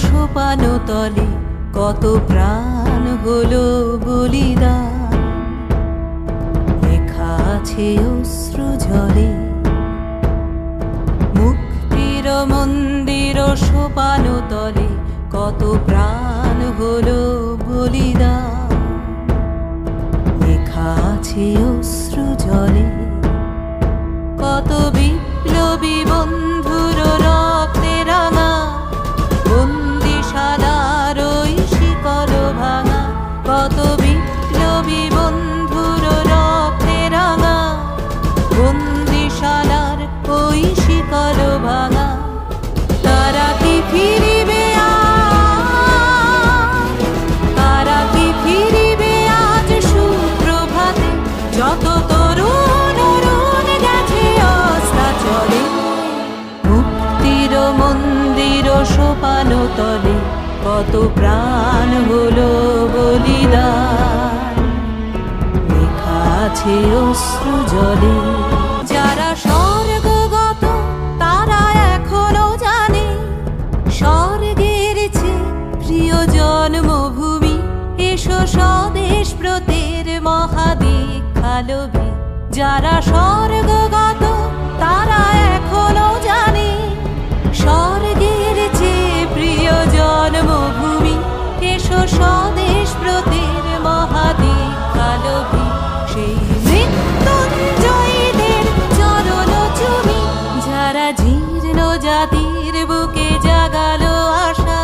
সোপান তলে কত প্রাণ হলো বলিদান। লেখা আছে অশ্রু জলে মুক্তির মন্দির সোপান তলে কত প্রাণ হলো বলিদান। লেখা আছে অশ্রু জলে কত বিপ্লবী বন্ধুর রক্তে রাঙা বন্দিশালার ওই শিকল ভাঙা। কত বিপ্লবী বন্ধুর রক্তে রাঙা বন্দিশালার ওই শিকল ভাঙা। তারা কি ফিরিবে আজ, তারা কি ফিরিবে আজ সুপ্রভাতে? যত তরুণ অরুণ গেছে অস্তাচলে মুক্তির মন্দির সোপান তলে কত প্রাণ হলো বলিদান। লেখা আছে অশ্রু জলে যারা স্বর্গগত তারা এখনো জানে স্বর্গের চেয়ে প্রিয় জন্মভূমি। এসো স্বদেশ ব্রতের মহাদীক্ষা লোভে। যারা স্বর্গগত তারা এখনো জানে স্বর্গের চেয়ে প্রিয় জন্মভূমি। এসো স্বদেশ ব্রতের মহাদীক্ষা লোভে। সেই মৃত্যুঞ্জয়ীদের চরণ চুমি যারা জীর্ণ জাতির বুকে জাগালো আশা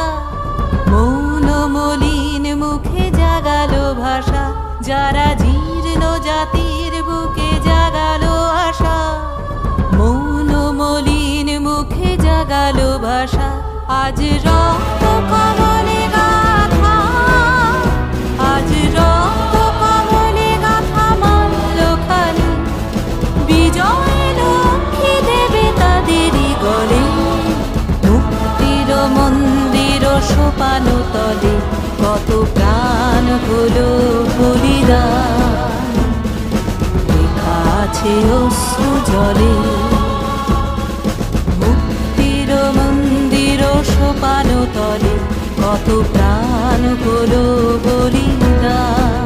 মৌন মলিন মুখে জাগালো ভাষা। যারা জীর্ণ জাতির বুকে জাগালো আশা মৌন মলিন মুখে জাগালো ভাষা। আজ রক্ত কমলে গাথা, আজ রক্ত কমলে গাথা মাল্য খালি বিজয় লক্ষ্মী দেবে তাদেরই গলে। মুক্তির মন্দির সোপান তলে কত প্রাণ হলো বলিদান। লেখা আছে অশ্রু জলে মুক্তির মন্দির সোপান তলে কত প্রাণ হলো বলিদান।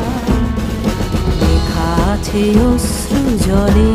লেখা আছে অশ্রু জলে।